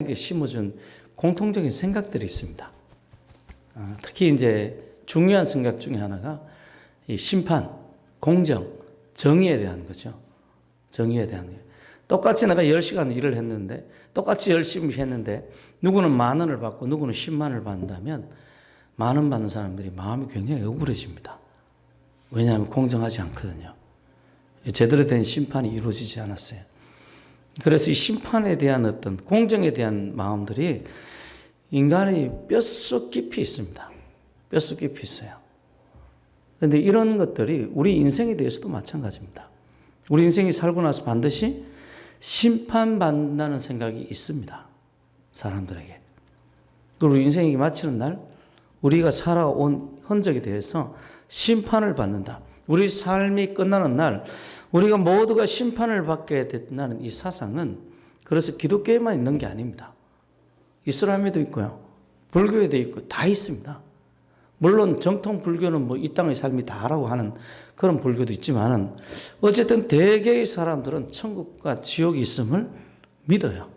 인간에게 심어준 공통적인 생각들이 있습니다. 특히 이제 중요한 생각 중에 하나가 이 심판, 공정, 정의에 대한 거죠. 정의에 대한 거예요. 똑같이 내가 10시간 일을 했는데, 똑같이 열심히 했는데, 누구는 10,000원을 받고 누구는 100,000원을 받는다면, 10,000원 받는 사람들이 마음이 굉장히 억울해집니다. 왜냐하면 공정하지 않거든요. 제대로 된 심판이 이루어지지 않았어요. 그래서 이 심판에 대한 어떤 공정에 대한 마음들이 인간의 뼛속 깊이 있습니다. 뼛속 깊이 있어요. 그런데 이런 것들이 우리 인생에 대해서도 마찬가지입니다. 우리 인생이 살고 나서 반드시 심판받는다는 생각이 있습니다. 사람들에게. 그리고 우리 인생이 마치는 날 우리가 살아온 흔적에 대해서 심판을 받는다. 우리 삶이 끝나는 날 우리가 모두가 심판을 받게 된다는 이 사상은 그래서 기독교에만 있는 게 아닙니다. 이슬람에도 있고요. 불교에도 있고 다 있습니다. 물론 정통 불교는 뭐 이 땅의 삶이 다라고 하는 그런 불교도 있지만은 어쨌든 대개의 사람들은 천국과 지옥이 있음을 믿어요.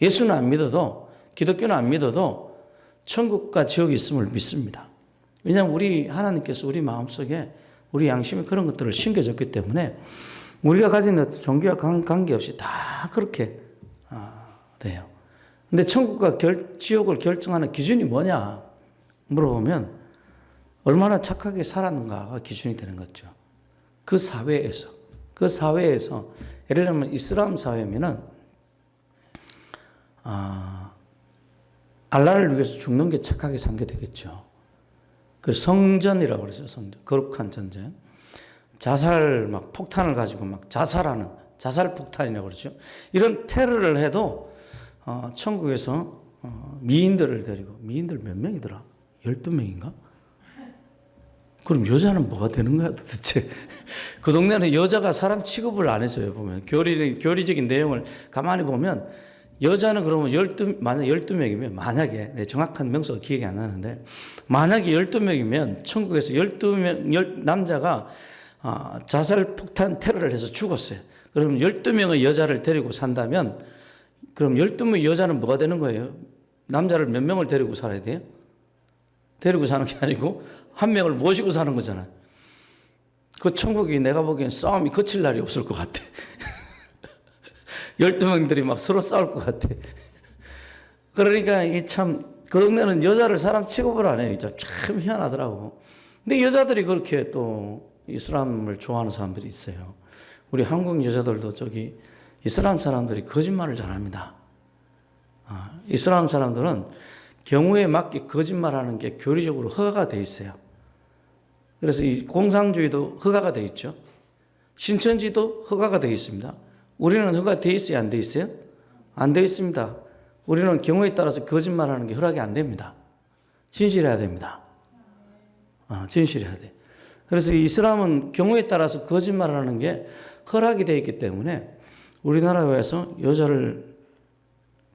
예수는 안 믿어도 기독교는 안 믿어도 천국과 지옥이 있음을 믿습니다. 왜냐하면 우리 하나님께서 우리 마음속에 우리 양심에 그런 것들을 심겨줬기 때문에 우리가 가진 종교와 관계없이 다 그렇게 돼요. 근데 천국과 지옥을 결정하는 기준이 뭐냐 물어보면 얼마나 착하게 살았는가가 기준이 되는 거죠. 그 사회에서 예를 들면 이슬람 사회면은 알라를 위해서 죽는 게 착하게 산 게 되겠죠. 그 성전이라고 그러죠. 성전. 거룩한 전쟁. 자살 막 폭탄을 가지고 막 자살하는 자살 폭탄이라고 그러죠. 이런 테러를 해도 천국에서 미인들을 데리고 미인들 몇 명이더라? 12명인가? 그럼 여자는 뭐가 되는 거야 도대체? 그 동네는 여자가 사람 취급을 안 해줘요. 보면 교리적인 내용을 가만히 보면 여자는 그러면 만약 12명이면 만약에 정확한 명수가 기억이 안 나는데 만약에 12명이면 천국에서 12명 남자가 자살 폭탄 테러를 해서 죽었어요. 그럼 12명의 여자를 데리고 산다면 그럼 12명의 여자는 뭐가 되는 거예요? 남자를 몇 명을 데리고 살아야 돼요? 데리고 사는 게 아니고 한 명을 모시고 사는 거잖아요. 그 천국이 내가 보기엔 싸움이 그칠 날이 없을 것 같아. 12명들이 막 서로 싸울 것 같아. 그러니까 이 참, 그 동네는 여자를 사람 취급을 안 해요. 참 희한하더라고. 근데 여자들이 그렇게 또 이슬람을 좋아하는 사람들이 있어요. 우리 한국 여자들도 이슬람 사람들이 거짓말을 잘합니다. 이슬람 사람들은 경우에 맞게 거짓말하는 게 교리적으로 허가가 되어 있어요. 그래서 이 공상주의도 허가가 되어 있죠. 신천지도 허가가 되어 있습니다. 우리는 허가가 되어 있어요? 안 되어 있어요? 안 되어 있습니다. 우리는 경우에 따라서 거짓말하는 게 허락이 안 됩니다. 진실해야 됩니다. 진실해야 돼. 그래서 이슬람은 경우에 따라서 거짓말하는 게 허락이 되어 있기 때문에 우리나라에서 여자를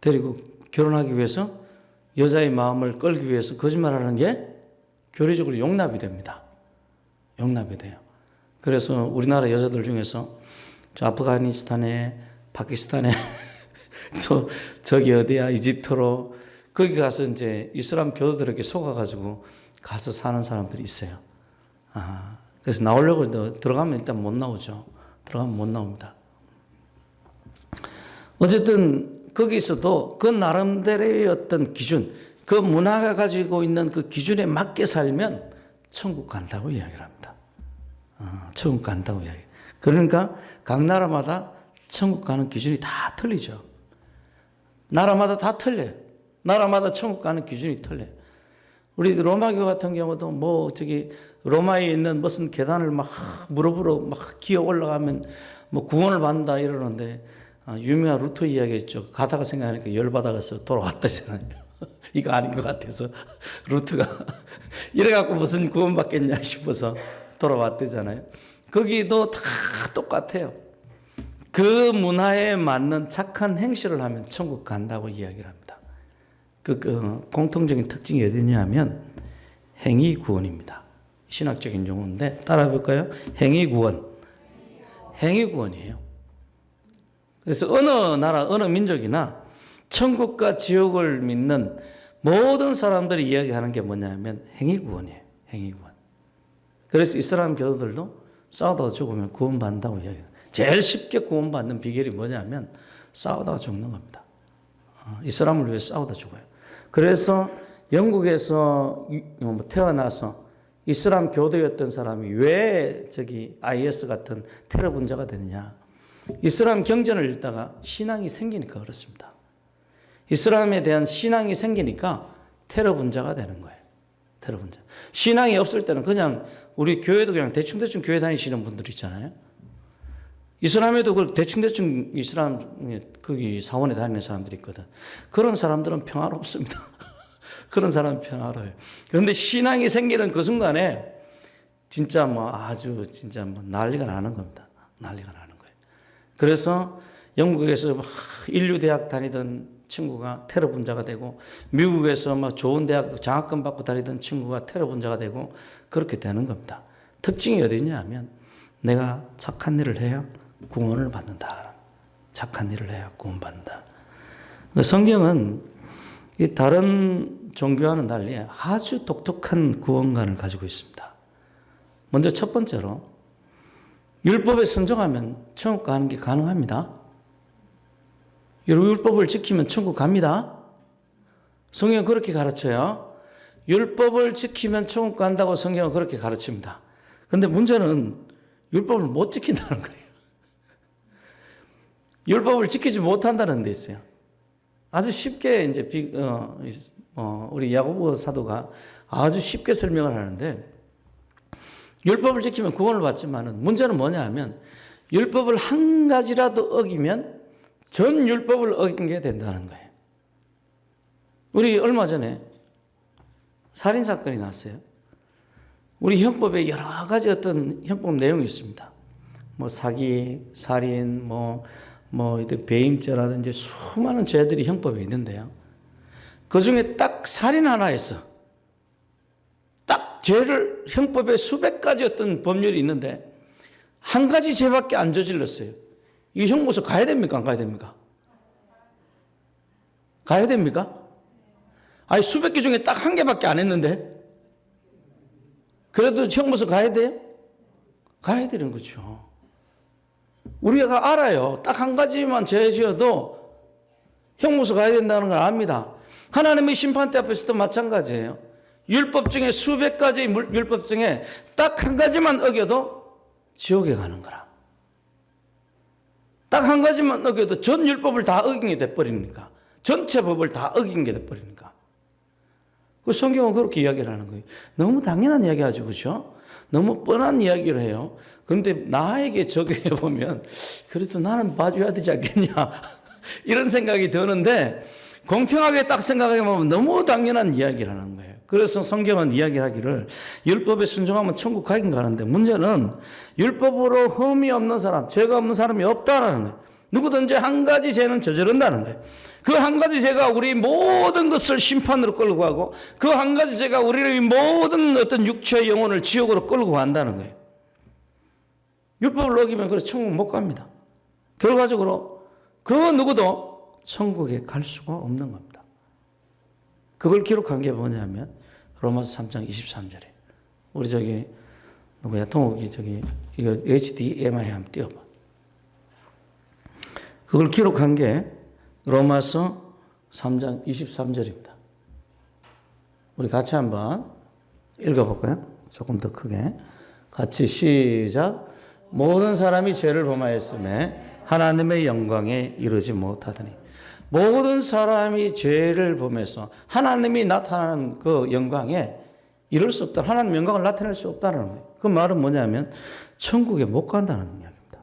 데리고 결혼하기 위해서 여자의 마음을 끌기 위해서 거짓말하는 게 교리적으로 용납이 됩니다. 용납이 돼요. 그래서 우리나라 여자들 중에서 저 아프가니스탄에, 파키스탄에, 또 저기 어디야, 이집트로 거기 가서 이제 이슬람 교도들에게 속아가지고 가서 사는 사람들이 있어요. 그래서 나오려고 들어가면 일단 못 나오죠. 들어가면 못 나옵니다. 어쨌든 거기서도 그 나름대로의 어떤 기준, 그 문화가 가지고 있는 그 기준에 맞게 살면 천국 간다고 이야기를 합니다. 천국 간다고 이야기해요. 그러니까 각 나라마다 천국 가는 기준이 다 틀리죠. 나라마다 다 틀려요. 나라마다 천국 가는 기준이 틀려요. 우리 로마교 같은 경우도 로마에 있는 무슨 계단을 막 무릎으로 막 기어 올라가면 뭐 구원을 받는다 이러는데 유명한 루터 이야기 있죠. 가다가 생각하니까 열받아서 돌아왔다잖아요. 이거 아닌 것 같아서 루터가 이래갖고 무슨 구원 받겠냐 싶어서 돌아왔대잖아요. 거기도 다 똑같아요. 그 문화에 맞는 착한 행실을 하면 천국 간다고 이야기를 합니다. 그 공통적인 특징이 어디냐면 행위구원입니다. 신학적인 용어인데 따라해 볼까요? 행위구원. 행위구원이에요. 그래서 어느 나라, 어느 민족이나 천국과 지옥을 믿는 모든 사람들이 이야기하는 게 뭐냐면 행위구원이에요. 행위구원. 그래서 이슬람 교도들도 싸우다가 죽으면 구원받는다고 이야기해요. 제일 쉽게 구원받는 비결이 뭐냐면 싸우다가 죽는 겁니다. 이슬람을 위해 싸우다 죽어요. 그래서 영국에서 태어나서 이슬람 교도였던 사람이 왜 IS 같은 테러 분자가 되느냐. 이슬람 경전을 읽다가 신앙이 생기니까 그렇습니다. 이슬람에 대한 신앙이 생기니까 테러 분자가 되는 거예요. 테러 분자. 신앙이 없을 때는 그냥 우리 교회도 그냥 대충대충 교회 다니시는 분들 있잖아요. 이슬람에도 그 대충대충 이슬람 거기 사원에 다니는 사람들이 있거든. 그런 사람들은 평화롭습니다. 그런 사람은 평화로워요. 그런데 신앙이 생기는 그 순간에 진짜 아주 진짜 난리가 나는 겁니다. 난리가 나는 거예요. 그래서 영국에서 인류대학 다니던 친구가 테러 분자가 되고, 미국에서 좋은 대학 장학금 받고 다니던 친구가 테러 분자가 되고, 그렇게 되는 겁니다. 특징이 어디냐 하면 내가 착한 일을 해야 구원을 받는다. 착한 일을 해야 구원받는다. 성경은 이 다른 종교와는 달리 아주 독특한 구원관을 가지고 있습니다. 먼저 첫 번째로 율법에 순종하면 천국 가는 게 가능합니다. 율법을 지키면 천국 갑니다. 성경은 그렇게 가르쳐요. 율법을 지키면 천국 간다고 성경은 그렇게 가르칩니다. 그런데 문제는 율법을 못 지킨다는 거예요. 율법을 지키지 못한다는 데 있어요. 아주 쉽게 이제 우리 야고보 사도가 아주 쉽게 설명을 하는데, 율법을 지키면 구원을 받지만은 문제는 뭐냐 하면 율법을 한 가지라도 어기면 전 율법을 어기게 된다는 거예요. 우리 얼마 전에 살인 사건이 났어요. 우리 형법에 여러 가지 어떤 형법 내용이 있습니다. 사기, 살인, 배임죄라든지 수많은 죄들이 형법에 있는데요. 그 중에 딱 살인 하나에서 딱 죄를 형법에 수백 가지 어떤 법률이 있는데 한 가지 죄밖에 안 저질렀어요. 이 형무소 가야 됩니까? 안 가야 됩니까? 가야 됩니까? 아니, 수백 개 중에 딱 한 개밖에 안 했는데 그래도 형무소 가야 돼요? 가야 되는 거죠. 우리가 알아요. 딱 한 가지만 죄 지어도 형무소 가야 된다는 걸 압니다. 하나님의 심판대 앞에서도 마찬가지예요. 율법 중에 수백 가지 율법 중에 딱 한 가지만 어겨도 지옥에 가는 거라. 딱 한 가지만 어겨도 전 율법을 다 어긴 게 돼버리니까. 전체 법을 다 어긴 게 돼버리니까. 그 성경은 그렇게 이야기를 하는 거예요. 너무 당연한 이야기 하죠. 그렇죠? 너무 뻔한 이야기를 해요. 그런데 나에게 적용해 보면 그래도 나는 봐줘야 되지 않겠냐 이런 생각이 드는데, 공평하게 딱 생각해 보면 너무 당연한 이야기를 하는 거예요. 그래서 성경은 이야기하기를 율법에 순종하면 천국 가긴 가는데, 문제는 율법으로 흠이 없는 사람, 죄가 없는 사람이 없다는 거예요. 누구든지 한 가지 죄는 저지른다는 거예요. 그 한 가지 죄가 우리 모든 것을 심판으로 끌고 가고, 그 한 가지 죄가 우리의 모든 어떤 육체의 영혼을 지옥으로 끌고 간다는 거예요. 율법을 어기면 그래 천국 못 갑니다. 결과적으로 그 누구도 천국에 갈 수가 없는 겁니다. 그걸 기록한 게 뭐냐면 로마서 3장 23절에 우리 누구야 동욱이 이거 HDMI 한번 띄워봐. 그걸 기록한 게 로마서 3장 23절입니다. 우리 같이 한번 읽어볼까요? 조금 더 크게. 같이 시작. 모든 사람이 죄를 범하였음에 하나님의 영광에 이르지 못하더니. 모든 사람이 죄를 범해서 하나님이 나타나는 그 영광에 이룰 수 없다. 하나님 영광을 나타낼 수 없다는 거예요. 그 말은 뭐냐면 천국에 못 간다는 이야기입니다.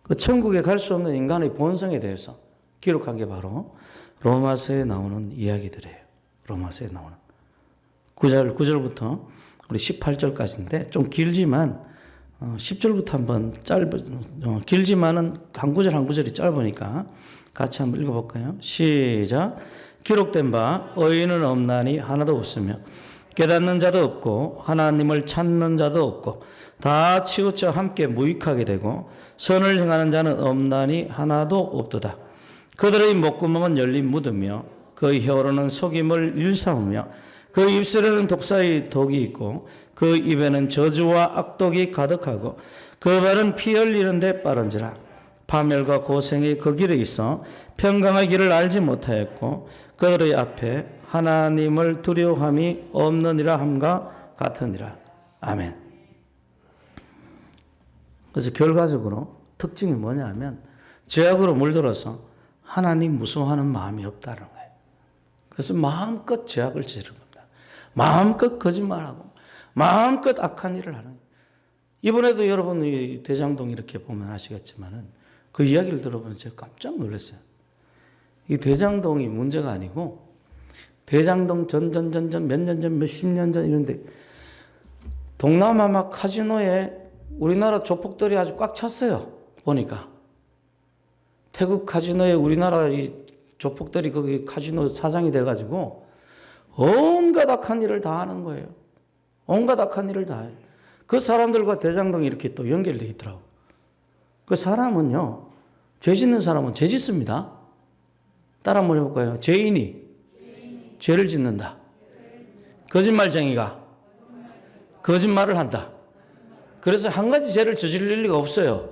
그 천국에 갈 수 없는 인간의 본성에 대해서 기록한 게 바로 로마서에 나오는 이야기들이에요. 로마서에 나오는 9절부터 우리 18절까지인데 좀 길지만 10절부터 한번 길지만은 한 구절 한 구절이 짧으니까 같이 한번 읽어볼까요? 시작. 기록된 바 의인은 없나니 하나도 없으며 깨닫는 자도 없고 하나님을 찾는 자도 없고 다 치우쳐 함께 무익하게 되고 선을 행하는 자는 없나니 하나도 없도다. 그들의 목구멍은 열린 무드며 그의 혀로는 속임을 일삼으며 그 입술에는 독사의 독이 있고 그 입에는 저주와 악독이 가득하고 그 발은 피 흘리는 데 빠른지라. 파멸과 고생이 그 길에 있어 평강의 길을 알지 못하였고 그들의 앞에 하나님을 두려워함이 없느니라 함과 같으니라. 아멘. 그래서 결과적으로 특징이 뭐냐 하면 죄악으로 물들어서 하나님 무서워하는 마음이 없다는 거예요. 그래서 마음껏 죄악을 저지르는 겁니다. 마음껏 거짓말하고 마음껏 악한 일을 하는 거예요. 이번에도 여러분 이 대장동 이렇게 보면 아시겠지만은 그 이야기를 들어보면 제가 깜짝 놀랐어요. 이 대장동이 문제가 아니고 대장동 몇 년 전, 몇십 년 전 이런데 동남아 막 카지노에 우리나라 조폭들이 아주 꽉 찼어요. 보니까. 태국 카지노에 우리나라 이 조폭들이 거기 카지노 사장이 돼가지고 온갖 악한 일을 다 하는 거예요. 온갖 악한 일을 다 해요. 그 사람들과 대장동이 이렇게 또 연결되어 있더라고. 그 사람은요, 죄 짓는 사람은 죄 짓습니다. 따라 한번 해볼까요? 죄인이 죄를 짓는다. 거짓말쟁이가 거짓말을 한다. 그래서 한 가지 죄를 저지를 리가 없어요.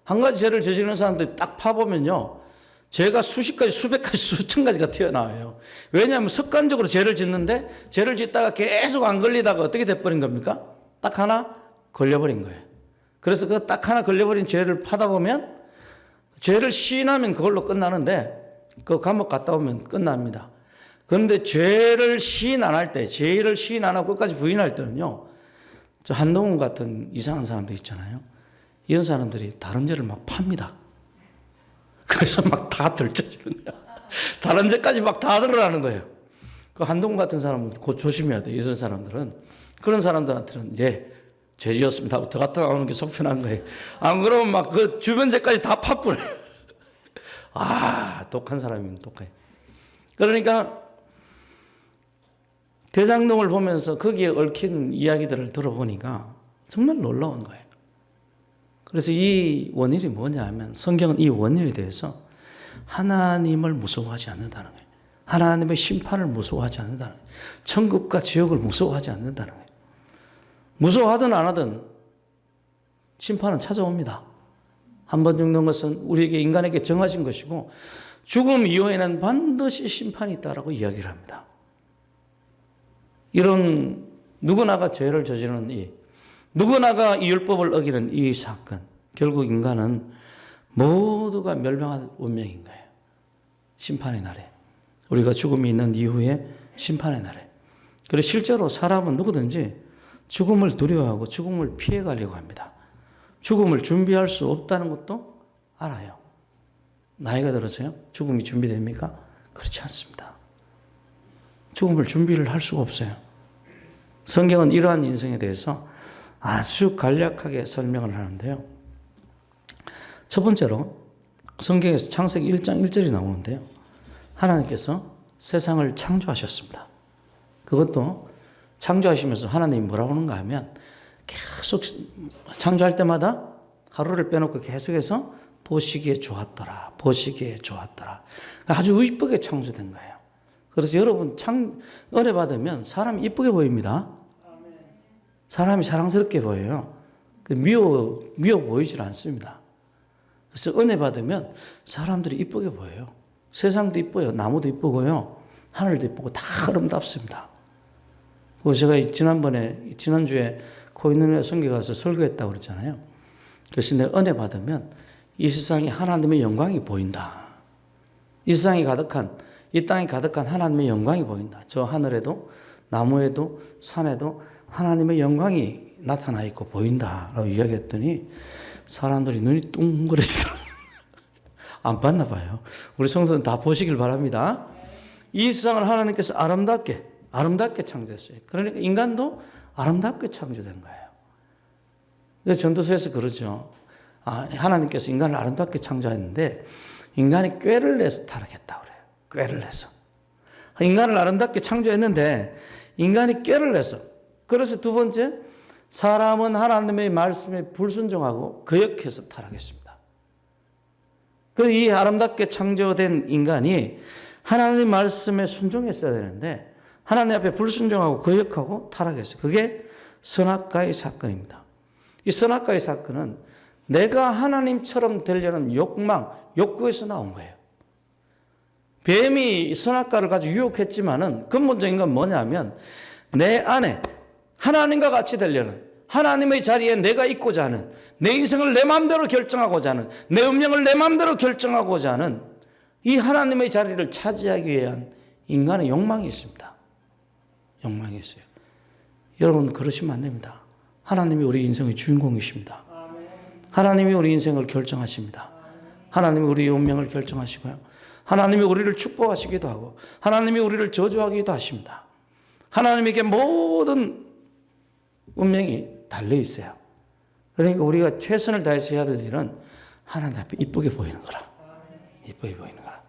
한 가지 죄를 저지르는 사람들이 딱 파보면요, 죄가 수십 가지, 수백 가지, 수천 가지가 튀어나와요. 왜냐하면 습관적으로 죄를 짓는데 죄를 짓다가 계속 안 걸리다가 어떻게 돼버린 겁니까? 딱 하나 걸려버린 거예요. 그래서 그 딱 하나 걸려버린 죄를 파다 보면 죄를 시인하면 그걸로 끝나는데 그 감옥 갔다 오면 끝납니다. 그런데 죄를 시인 안 할 때, 죄를 시인 안 하고 끝까지 부인할 때는요, 저 한동훈 같은 이상한 사람들 있잖아요. 이런 사람들이 다른 죄를 막 팝니다. 그래서 막 다 들춰지는 거야. 다른 죄까지 막 다 들어라는 거예요. 그 한동훈 같은 사람은 곧 조심해야 돼요. 이런 사람들은. 그런 사람들한테는 죄 지었습니다 하고 들어갔다 나오는 게 속편한 거예요. 안 그러면 막 그 주변 죄까지 다 파뿌려요. 아, 독한 사람이면 독해. 그러니까 대장동을 보면서 거기에 얽힌 이야기들을 들어보니까 정말 놀라운 거예요. 그래서 이 원인이 뭐냐 하면 성경은 이 원인에 대해서 하나님을 무서워하지 않는다는 거예요. 하나님의 심판을 무서워하지 않는다는 거예요. 천국과 지옥을 무서워하지 않는다는 거예요. 무서워하든 안 하든 심판은 찾아옵니다. 한 번 죽는 것은 우리에게 인간에게 정하신 것이고 죽음 이후에는 반드시 심판이 있다라고 이야기를 합니다. 이런 누구나가 죄를 저지르는 누구나가 이 율법을 어기는 이 사건, 결국 인간은 모두가 멸망할 운명인 거예요. 심판의 날에. 우리가 죽음이 있는 이후에 심판의 날에. 그리고 실제로 사람은 누구든지 죽음을 두려워하고 죽음을 피해가려고 합니다. 죽음을 준비할 수 없다는 것도 알아요. 나이가 들어서요? 죽음이 준비됩니까? 그렇지 않습니다. 죽음을 준비를 할 수가 없어요. 성경은 이러한 인생에 대해서 아주 간략하게 설명을 하는데요. 첫 번째로 성경에서 창세기 1장 1절이 나오는데요. 하나님께서 세상을 창조하셨습니다. 그것도 창조하시면서 하나님이 뭐라고 하는가 하면 계속 창조할 때마다 하루를 빼놓고 계속해서 보시기에 좋았더라. 보시기에 좋았더라. 아주 이쁘게 창조된 거예요. 그래서 여러분 은혜 받으면 사람이 이쁘게 보입니다. 사람이 사랑스럽게 보여요. 미워 보이질 않습니다. 그래서 은혜 받으면 사람들이 이쁘게 보여요. 세상도 이뻐요. 나무도 이쁘고요. 하늘도 이쁘고 다 아름답습니다. 그리고 제가 지난주에 코인은혜 선교 가서 설교했다고 그랬잖아요. 그래서 내가 은혜 받으면 이 세상에 하나님의 영광이 보인다. 이 세상이 가득한, 이 땅이 가득한 하나님의 영광이 보인다. 저 하늘에도 나무에도 산에도 하나님의 영광이 나타나 있고 보인다 라고 이야기했더니 사람들이 눈이 뚱그러지더라고요. 안 봤나 봐요. 우리 성도는 다 보시길 바랍니다. 이 세상을 하나님께서 아름답게 창조했어요. 그러니까 인간도 아름답게 창조된 거예요. 그래서 전도서에서 그러죠. 하나님께서 인간을 아름답게 창조했는데 인간이 꾀를 내서 타락했다고 그래요. 꾀를 내서. 인간을 아름답게 창조했는데 인간이 꾀를 내서. 그래서 두 번째, 사람은 하나님의 말씀에 불순종하고 거역해서 타락했습니다. 그래서 이 아름답게 창조된 인간이 하나님 말씀에 순종했어야 되는데 하나님 앞에 불순종하고 거역하고 타락했어요. 그게 선악과의 사건입니다. 이 선악과의 사건은 내가 하나님처럼 되려는 욕망, 욕구에서 나온 거예요. 뱀이 선악과를 가지고 유혹했지만은 근본적인 건 뭐냐면 내 안에 하나님과 같이 되려는, 하나님의 자리에 내가 있고자 하는, 내 인생을 내 마음대로 결정하고자 하는, 내 운명을 내 마음대로 결정하고자 하는 이 하나님의 자리를 차지하기 위한 인간의 욕망이 있습니다. 욕망이 있어요. 여러분 그러시면 안 됩니다. 하나님이 우리 인생의 주인공이십니다. 하나님이 우리 인생을 결정하십니다. 하나님이 우리 운명을 결정하시고요. 하나님이 우리를 축복하시기도 하고 하나님이 우리를 저주하기도 하십니다. 하나님에게 모든 운명이 달려 있어요. 그러니까 우리가 최선을 다해서 해야 될 일은 하나님 앞에 이쁘게 보이는 거라. 이쁘게 보이는 거라.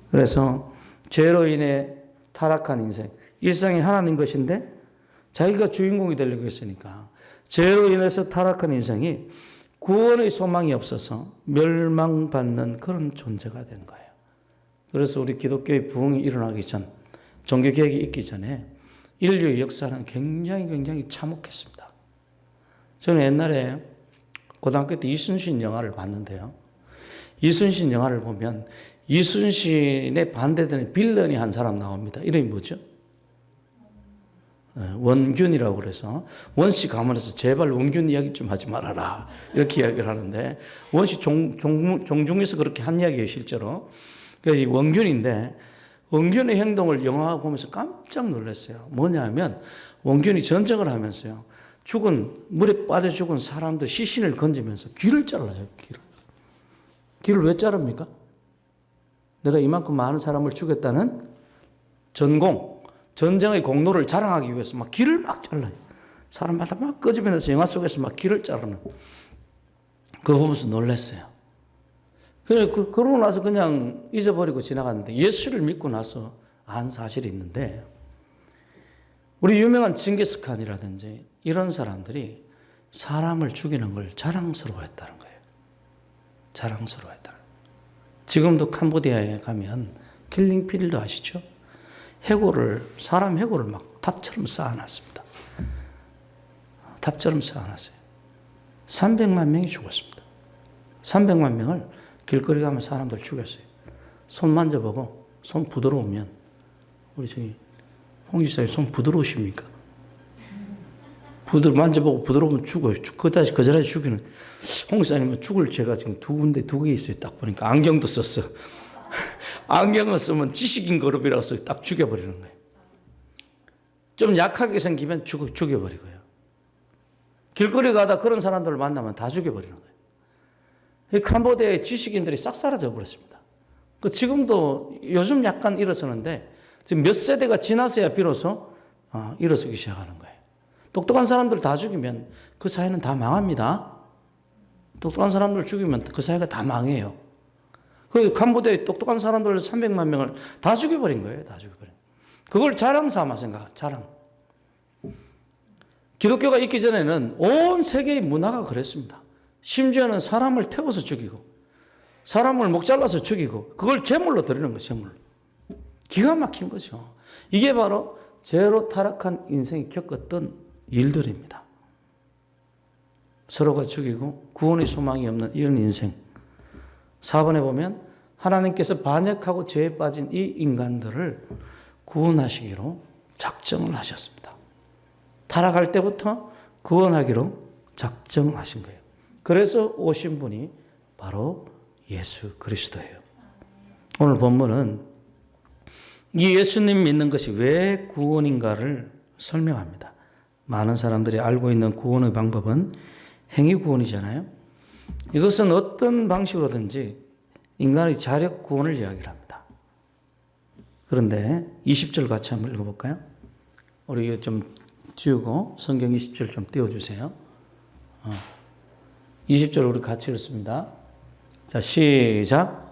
그래서 죄로 인해 타락한 인생, 일상이 하나님 것인데 자기가 주인공이 되려고 했으니까 죄로 인해서 타락한 인생이 구원의 소망이 없어서 멸망받는 그런 존재가 된 거예요. 그래서 우리 기독교의 부흥이 일어나기 전, 종교개혁이 있기 전에 인류의 역사는 굉장히 참혹했습니다. 저는 옛날에 고등학교 때 이순신 영화를 봤는데요. 이순신 영화를 보면 이순신에 반대되는 빌런이 한 사람 나옵니다. 이름이 뭐죠? 원균이라고 그래서 원씨 가문에서 제발 원균 이야기 좀 하지 말아라 이렇게 이야기를 하는데 원씨 종중에서 그렇게 한 이야기예요 실제로. 그래서 원균인데 원균의 행동을 영화 보면서 깜짝 놀랐어요. 뭐냐면 원균이 전쟁을 하면서요 물에 빠져 죽은 사람들 시신을 건지면서 귀를 잘라요. 귀를 왜 자릅니까? 내가 이만큼 많은 사람을 죽였다는 전쟁의 공로를 자랑하기 위해서 막 귀를 막 잘라요. 사람마다 막 끄집어내서 영화 속에서 막 귀를 자르는. 그거 보면서 놀랐어요. 그러고 나서 그냥 잊어버리고 지나갔는데 예수를 믿고 나서 안 사실이 있는데 우리 유명한 징기스칸이라든지 이런 사람들이 사람을 죽이는 걸 자랑스러워했다는 거예요. 자랑스러워했다는 거예요. 지금도 캄보디아에 가면 킬링필드 아시죠? 사람 해골을 막 탑처럼 쌓아놨습니다. 탑처럼 쌓아놨어요. 300만 명이 죽었습니다. 300만 명을 길거리 가면 사람들 죽였어요. 손 만져보고 손 부드러우면 우리 저기 홍 지사님 손 부드러우십니까? 만져보고 부드러우면 죽어요. 그 자리에 죽이는. 홍 지사님은 죽을 죄가 지금 두 개 있어요. 딱 보니까 안경도 썼어. 안경을 쓰면 지식인 그룹이라고 해서 딱 죽여버리는 거예요. 좀 약하게 생기면 죽여버리고요. 길거리 가다 그런 사람들을 만나면 다 죽여버리는 거예요. 이 캄보디아의 지식인들이 싹 사라져 버렸습니다. 지금도 요즘 약간 일어서는데 지금 몇 세대가 지나서야 비로소 일어서기 시작하는 거예요. 똑똑한 사람들 다 죽이면 그 사회는 다 망합니다. 똑똑한 사람들 죽이면 그 사회가 다 망해요. 그 캄보디아의 똑똑한 사람들 300만 명을 다 죽여버린 거예요. 다 죽여버린. 그걸 자랑 삼아 자랑. 기독교가 있기 전에는 온 세계의 문화가 그랬습니다. 심지어는 사람을 태워서 죽이고 사람을 목 잘라서 죽이고 그걸 제물로 드리는 거예요. 제물로. 기가 막힌 거죠. 이게 바로 죄로 타락한 인생이 겪었던 일들입니다. 서로가 죽이고 구원의 소망이 없는 이런 인생. 4번에 보면 하나님께서 반역하고 죄에 빠진 이 인간들을 구원하시기로 작정을 하셨습니다. 타락할 때부터 구원하기로 작정하신 거예요. 그래서 오신 분이 바로 예수 그리스도예요. 오늘 본문은 이 예수님 믿는 것이 왜 구원인가를 설명합니다. 많은 사람들이 알고 있는 구원의 방법은 행위 구원이잖아요. 이것은 어떤 방식으로든지 인간의 자력 구원을 이야기를 합니다. 그런데 20절 같이 한번 읽어볼까요? 우리 이거 좀 지우고 성경 20절 좀 띄워주세요. 20절 우리 같이 읽습니다. 자, 시작.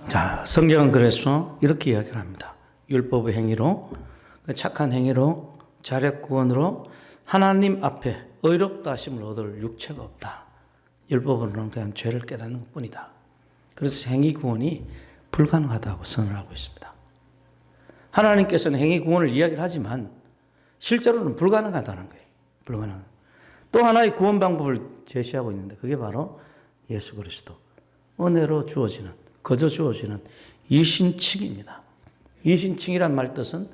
자, 성경은 그래서 이렇게 이야기를 합니다. 율법의 행위로, 착한 행위로 자력 구원으로 하나님 앞에 의롭다 하심을 얻을 육체가 없다. 율법으로는 그냥 죄를 깨닫는 것뿐이다. 그래서 행위 구원이 불가능하다고 선언하고 있습니다. 하나님께서는 행위 구원을 이야기를 하지만 실제로는 불가능하다는 거예요. 불가능. 또 하나의 구원 방법을 제시하고 있는데 그게 바로 예수 그리스도 은혜로 주어지는, 거저 주어지는 이신칭입니다. 이신칭이란 말 뜻은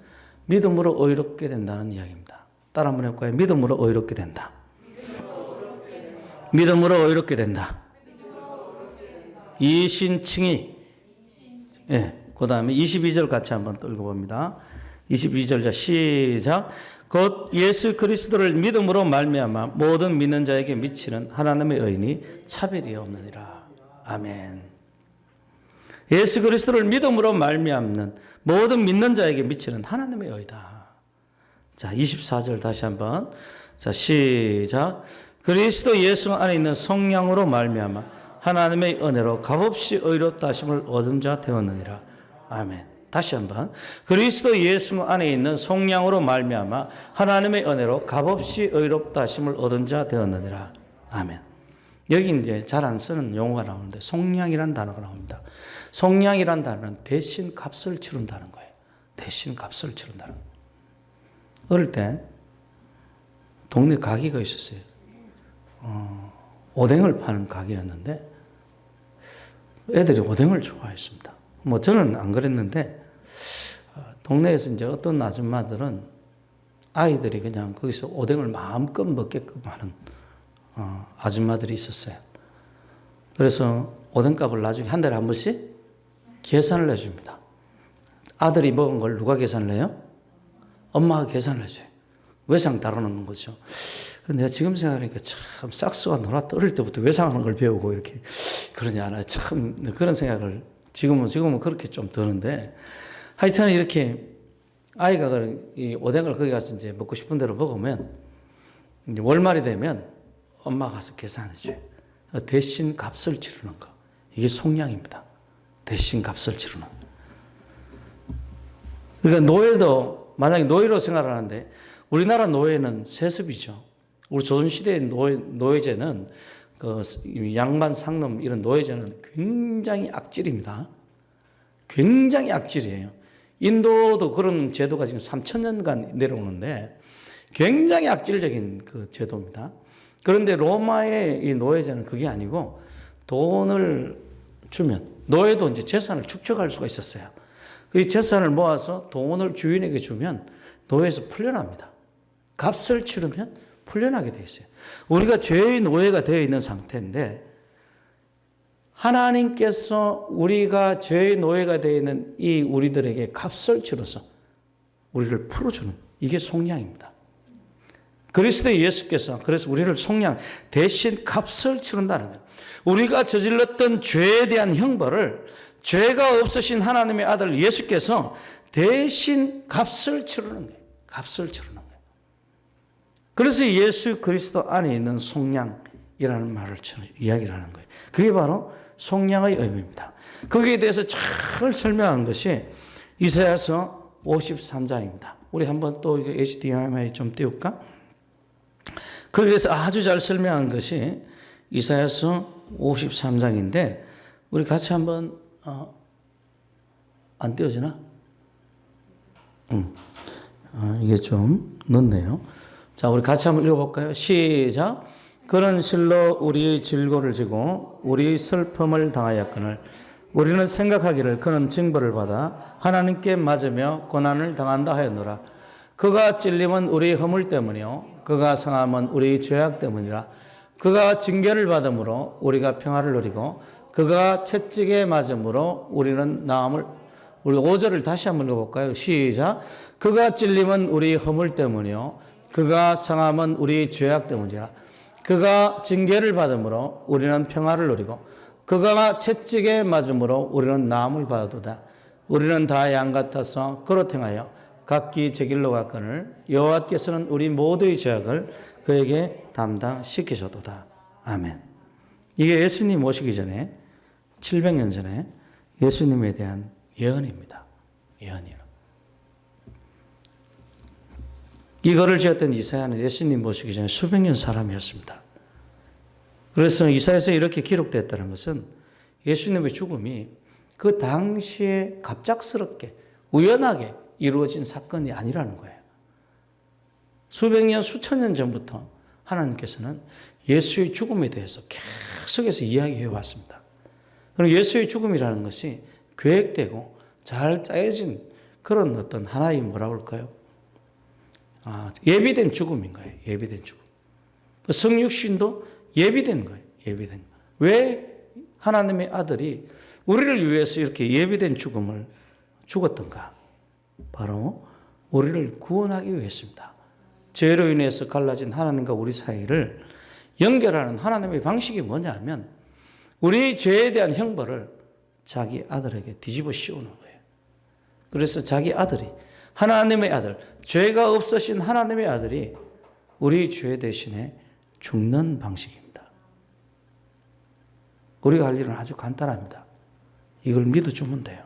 믿음으로 의롭게 된다는 이야기입니다. 따라 한번 해볼까요? 믿음으로 의롭게 된다. 믿음으로 의롭게 된다. 이신칭이, 그 다음에 22절 같이 한번 또 읽어봅니다. 22절 자 시작. 곧 예수 그리스도를 믿음으로 말미암아 모든 믿는 자에게 미치는 하나님의 의인이 차별이 없느니라. 아멘. 예수 그리스도를 믿음으로 말미암는 모든 믿는 자에게 미치는 하나님의 의다. 자, 24절 다시 한번. 자, 시작. 그리스도 예수 안에 있는 성령으로 말미암아 하나님의 은혜로 값없이 의롭다 하심을 얻은 자 되었느니라. 아멘. 다시 한번. 그리스도 예수 안에 있는 성령으로 말미암아 하나님의 은혜로 값없이 의롭다 하심을 얻은 자 되었느니라. 아멘. 여기 이제 잘 안 쓰는 용어가 나오는데 속량이란 단어가 나옵니다. 속량이란 단어는 대신 값을 치른다는 거예요. 대신 값을 치른다는 거예요. 어릴 때 동네 가게가 있었어요. 오뎅을 파는 가게였는데 애들이 오뎅을 좋아했습니다. 뭐 저는 안 그랬는데 동네에서 이제 어떤 아줌마들은 아이들이 그냥 거기서 오뎅을 마음껏 먹게끔 하는 아줌마들이 있었어요. 그래서 오뎅값을 나중에 한 달에 한 번씩 계산을 해줍니다. 아들이 먹은 걸 누가 계산을 해요? 엄마가 계산을 해줘요. 외상 다뤄놓는 거죠. 내가 지금 생각하니까 참 싹수가 놀았다. 어릴 때부터 외상하는 걸 배우고 이렇게 그러냐. 나 참 그런 생각을 지금은 그렇게 좀 드는데 하여튼 이렇게 아이가 이 오뎅을 거기 가서 이제 먹고 싶은 대로 먹으면 이제 월말이 되면 엄마가 가서 계산해줘요. 대신 값을 치르는 거. 이게 속량입니다. 대신 값을 치르는. 그러니까 노예도 만약에 노예로 생활하는데 우리나라 노예는 세습이죠. 우리 조선시대의 노예제는 그 양반 상놈 이런 노예제는 굉장히 악질입니다. 굉장히 악질이에요. 인도도 그런 제도가 지금 3,000년간 내려오는데 굉장히 악질적인 그 제도입니다. 그런데 로마의 이 노예제는 그게 아니고 돈을 주면 노예도 이제 재산을 축적할 수가 있었어요. 그 재산을 모아서 돈을 주인에게 주면 노예에서 풀려납니다. 값을 치르면 풀려나게 돼 있어요. 우리가 죄의 노예가 되어 있는 상태인데 하나님께서 우리가 죄의 노예가 되어 있는 이 우리들에게 값을 치러서 우리를 풀어주는 이게 속량입니다. 그리스도 예수께서 그래서 우리를 속량 대신 값을 치른다는 거예요. 우리가 저질렀던 죄에 대한 형벌을 죄가 없으신 하나님의 아들 예수께서 대신 값을 치르는 거예요. 값을 치르는 거예요. 그래서 예수 그리스도 안에 있는 속량이라는 말을 이야기를 하는 거예요. 그게 바로 속량의 의미입니다. 거기에 대해서 잘 설명한 것이 이사야서 53장입니다. 우리 한번 또 HDMI 좀 띄울까? 거기에서 아주 잘 설명한 것이 이사야서 53장인데 우리 같이 한번 안 띄워지나? 이게 좀 늦네요. 자, 우리 같이 한번 읽어볼까요? 시작. 그런 실로 우리의 질고를 지고 우리의 슬픔을 당하였거늘 우리는 생각하기를 그는 징벌을 받아 하나님께 맞으며 고난을 당한다 하였노라. 그가 찔림은 우리의 허물 때문이요 그가 상함은 우리의 죄악 때문이라. 그가 징계를 받음으로 우리가 평화를 누리고 그가 채찍에 맞음으로 우리는 나음을. 우리 5절을 다시 한번 읽어볼까요? 시작. 그가 찔림은 우리의 허물 때문이요 그가 상함은 우리의 죄악 때문이라. 그가 징계를 받음으로 우리는 평화를 누리고 그가 채찍에 맞음으로 우리는 나음을 받아도다. 우리는 다 양 같아서 그릇 행하여 각기 제 길로 갔거늘 여호와께서는 우리 모두의 죄악을 그에게 담당시키셔도다. 아멘. 이게 예수님 오시기 전에 700년 전에 예수님에 대한 예언입니다. 예언이요. 이 글을 지었던 이사야는 예수님 모시기 전에 수백 년 사람이었습니다. 그래서 이사야에서 이렇게 기록됐다는 것은 예수님의 죽음이 그 당시에 갑작스럽게 우연하게 이루어진 사건이 아니라는 거예요. 수백 년, 수천 년 전부터 하나님께서는 예수의 죽음에 대해서 계속해서 이야기해 왔습니다. 그럼 예수의 죽음이라는 것이 계획되고 잘 짜여진 그런 어떤 하나의 뭐라고 할까요? 예비된 죽음인 거예요. 예비된 죽음. 성육신도 예비된 거예요. 예비된 거. 왜 하나님의 아들이 우리를 위해서 이렇게 예비된 죽음을 죽었던가? 바로 우리를 구원하기 위해서입니다. 죄로 인해서 갈라진 하나님과 우리 사이를 연결하는 하나님의 방식이 뭐냐면 우리 죄에 대한 형벌을 자기 아들에게 뒤집어 씌우는 거예요. 그래서 자기 아들이 하나님의 아들, 죄가 없으신 하나님의 아들이 우리 죄 대신에 죽는 방식입니다. 우리가 할 일은 아주 간단합니다. 이걸 믿어주면 돼요.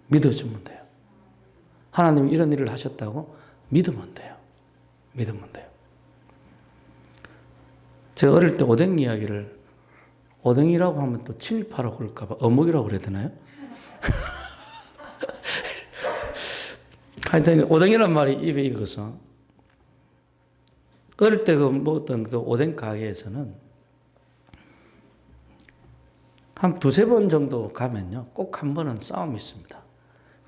믿어주면 돼요. 하나님이 이런 일을 하셨다고 믿으면 돼요. 믿으면 돼요. 제가 어릴 때 오뎅 이야기를 오뎅이라고 하면 또 친일파라고 그럴까봐 어묵이라고 그래야 되나요? 하여튼 오뎅이란 말이 입에 익어서 어릴 때 먹었던 그 오뎅 가게에서는 한 두세 번 정도 가면요 꼭 한 번은 싸움이 있습니다.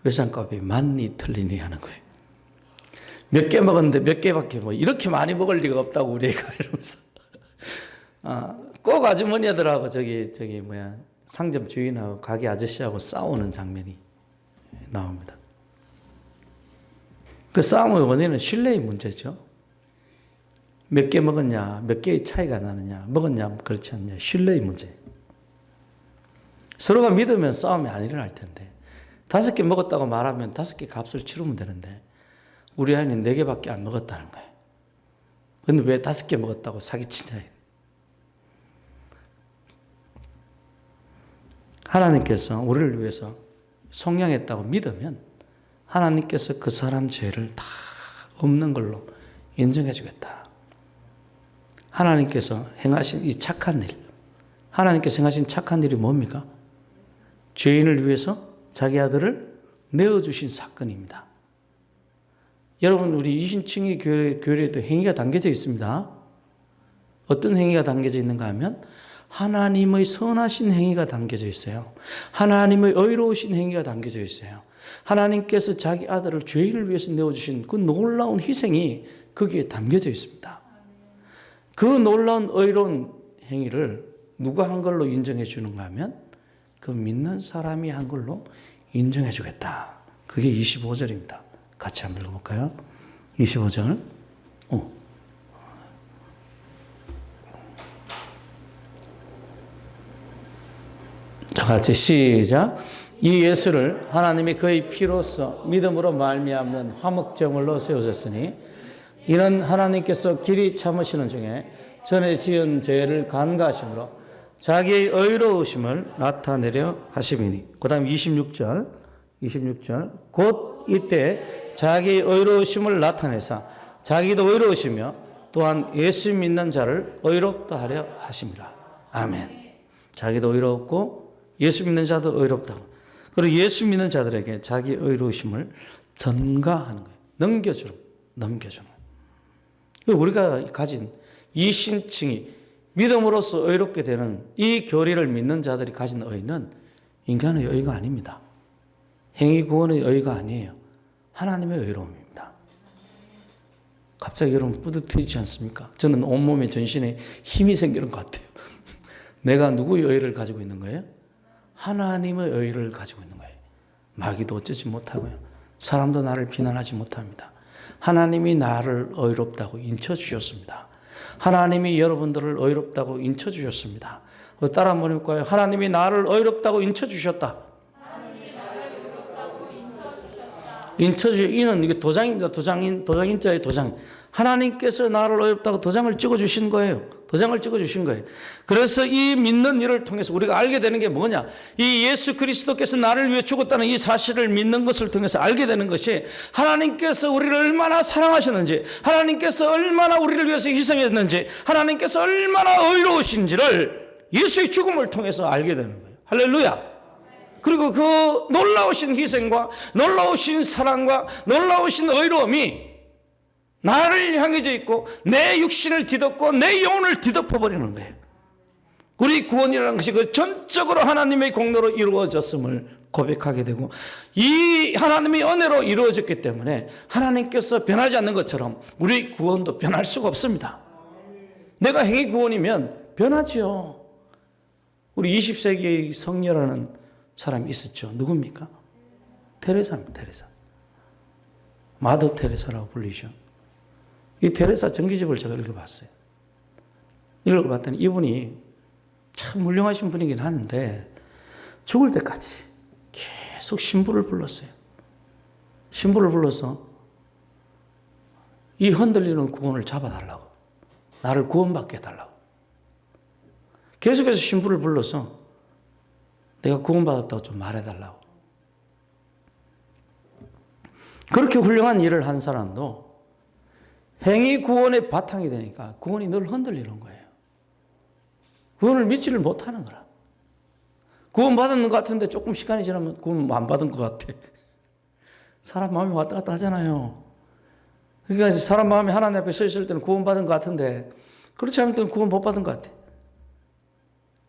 외상값이 맞니 틀리니 하는 거예요. 몇 개 먹었는데 몇 개밖에 뭐 이렇게 많이 먹을 리가 없다고 우리 애가 이러면서 꼭 아주머니들하고 상점 주인하고 가게 아저씨하고 싸우는 장면이 나옵니다. 그 싸움의 원인은 신뢰의 문제죠. 몇 개 먹었냐, 몇 개의 차이가 나느냐, 먹었냐, 그렇지 않냐, 신뢰의 문제. 서로가 믿으면 싸움이 안 일어날 텐데 5개 먹었다고 말하면 5개 값을 치르면 되는데 우리 아이는 4개밖에 안 먹었다는 거예요. 근데 왜 5개 먹었다고 사기치냐. 하나님께서 우리를 위해서 속량했다고 믿으면 하나님께서 그 사람 죄를 다 없는 걸로 인정해 주겠다. 하나님께서 행하신 이 착한 일, 하나님께서 행하신 착한 일이 뭡니까? 죄인을 위해서 자기 아들을 내어주신 사건입니다. 여러분, 우리 이신칭의 교회에도 행위가 담겨져 있습니다. 어떤 행위가 담겨져 있는가 하면 하나님의 선하신 행위가 담겨져 있어요. 하나님의 의로우신 행위가 담겨져 있어요. 하나님께서 자기 아들을 죄인을 위해서 내어주신 그 놀라운 희생이 거기에 담겨져 있습니다. 그 놀라운 의로운 행위를 누가 한 걸로 인정해 주는가 하면 그 믿는 사람이 한 걸로 인정해 주겠다. 그게 25절입니다. 같이 한번 읽어볼까요? 25절. 자, 같이 시작. 이 예수를 하나님이 그의 피로써 믿음으로 말미암는 화목제물로 세우셨으니 이는 하나님께서 길이 참으시는 중에 전에 지은 죄를 간과하심으로 자기의 의로우심을 나타내려 하심이니. 그 다음 26절. 곧 이때 자기의 의로우심을 나타내사 자기도 의로우시며 또한 예수 믿는 자를 의롭다 하려 하심이라. 아멘. 자기도 의롭고 예수 믿는 자도 의롭다고. 그리고 예수 믿는 자들에게 자기 의로우심을 전가하는 거예요. 넘겨주는 거예요. 우리가 가진 이 신칭이 믿음으로써 의롭게 되는 이 교리를 믿는 자들이 가진 의는 인간의 의가 아닙니다. 행위 구원의 의가 아니에요. 하나님의 의로움입니다. 갑자기 여러분 뿌듯해지지 않습니까? 저는 온몸에 전신에 힘이 생기는 것 같아요. 내가 누구의 의를 가지고 있는 거예요? 하나님의 의를 가지고 있는 거예요. 마귀도 어쩌지 못하고요. 사람도 나를 비난하지 못합니다. 하나님이 나를 의롭다고 인쳐주셨습니다. 하나님이 여러분들을 의롭다고 인쳐주셨습니다. 따라 한번 해볼까요? 하나님이 나를 의롭다고 인쳐주셨다. 이는 이게 도장입니다. 도장인자의 도장. 하나님께서 나를 의롭다고 도장을 찍어주신 거예요. 도장을 찍어주신 거예요. 그래서 이 믿는 일을 통해서 우리가 알게 되는 게 뭐냐? 이 예수 그리스도께서 나를 위해 죽었다는 이 사실을 믿는 것을 통해서 알게 되는 것이 하나님께서 우리를 얼마나 사랑하셨는지, 하나님께서 얼마나 우리를 위해서 희생했는지, 하나님께서 얼마나 의로우신지를 예수의 죽음을 통해서 알게 되는 거예요. 할렐루야! 그리고 그 놀라우신 희생과 놀라우신 사랑과 놀라우신 의로움이 나를 향해져 있고 내 육신을 뒤덮고 내 영혼을 뒤덮어버리는 거예요. 우리 구원이라는 것이 그 전적으로 하나님의 공로로 이루어졌음을 고백하게 되고, 이 하나님의 은혜로 이루어졌기 때문에 하나님께서 변하지 않는 것처럼 우리 구원도 변할 수가 없습니다. 내가 행위 구원이면 변하지요. 우리 20세기의 성녀라는 사람이 있었죠. 누굽니까? 테레사입니다. 테레사. 마더 테레사라고 불리죠. 이 테레사 전기집을 제가 읽어봤어요. 읽어봤더니 이분이 참 훌륭하신 분이긴 한데 죽을 때까지 계속 신부를 불렀어요. 신부를 불러서 이 흔들리는 구원을 잡아달라고, 나를 구원받게 해달라고. 계속해서 신부를 불러서 내가 구원받았다고 좀 말해달라고. 그렇게 훌륭한 일을 한 사람도 행위 구원의 바탕이 되니까 구원이 늘 흔들리는 거예요. 구원을 믿지를 못하는 거라. 구원 받은 것 같은데 조금 시간이 지나면 구원 안 받은 것 같아. 사람 마음이 왔다 갔다 하잖아요. 그러니까 사람 마음이 하나님 앞에 서 있을 때는 구원 받은 것 같은데 그렇지 않을 때는 구원 못 받은 것 같아.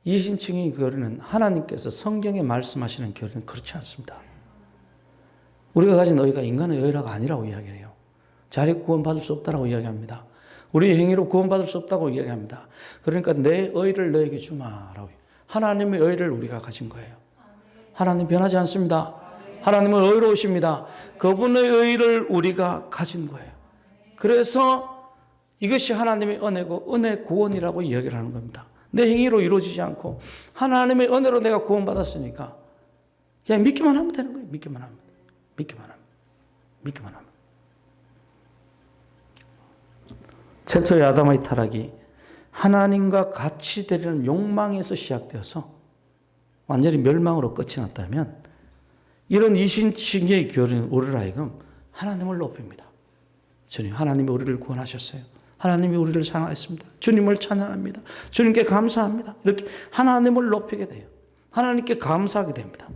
이신층의 교리는, 하나님께서 성경에 말씀하시는 교리는 그렇지 않습니다. 우리가 가진 의가 인간의 의라가 아니라고 이야기해요. 자력 구원받을 수 없다고 이야기합니다. 우리의 행위로 구원받을 수 없다고 이야기합니다. 그러니까 내 의를 너에게 주마라고. 하나님의 의를 우리가 가진 거예요. 하나님 변하지 않습니다. 하나님은 의로우십니다. 그분의 의를 우리가 가진 거예요. 그래서 이것이 하나님의 은혜고 은혜 구원이라고 이야기를 하는 겁니다. 내 행위로 이루어지지 않고 하나님의 은혜로 내가 구원받았으니까 그냥 믿기만 하면 되는 거예요. 믿기만 하면. 믿기만 하면. 믿기만 하면. 최초의 아담의 타락이 하나님과 같이 되려는 욕망에서 시작되어서 완전히 멸망으로 끝이 났다면, 이런 이신칭의 교리는 우리를 하여금 하나님을 높입니다. 주님, 하나님이 우리를 구원하셨어요. 하나님이 우리를 사랑했습니다. 주님을 찬양합니다. 주님께 감사합니다. 이렇게 하나님을 높이게 돼요. 하나님께 감사하게 됩니다.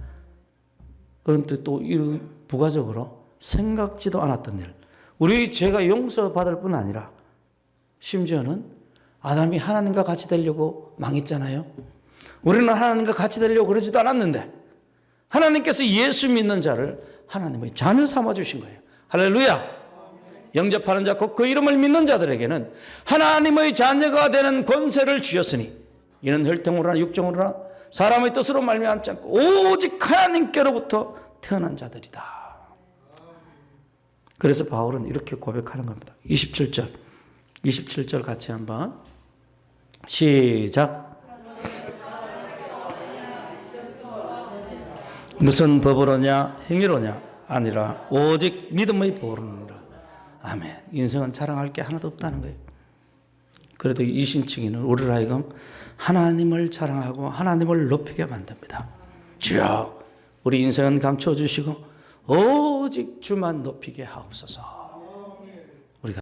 그런데 또 이 부가적으로 생각지도 않았던 일, 우리 죄가 용서받을 뿐 아니라 심지어는 아담이 하나님과 같이 되려고 망했잖아요. 우리는 하나님과 같이 되려고 그러지도 않았는데 하나님께서 예수 믿는 자를 하나님의 자녀 삼아주신 거예요. 할렐루야. 영접하는 자, 곧 그 이름을 믿는 자들에게는 하나님의 자녀가 되는 권세를 주셨으니 이는 혈통으로나 육정으로나 사람의 뜻으로 말미암지 않고 오직 하나님께로부터 태어난 자들이다. 그래서 바울은 이렇게 고백하는 겁니다. 27절 같이 한번 시작. 무슨 법으로냐 행위로냐 아니라 오직 믿음의 법으로니라. 아멘. 인생은 자랑할 게 하나도 없다는 거예요. 그래도 이신칭이는 우리를 하여금 하나님을 자랑하고 하나님을 높이게 만듭니다. 주여, 우리 인생은 감춰주시고 오직 주만 높이게 하옵소서.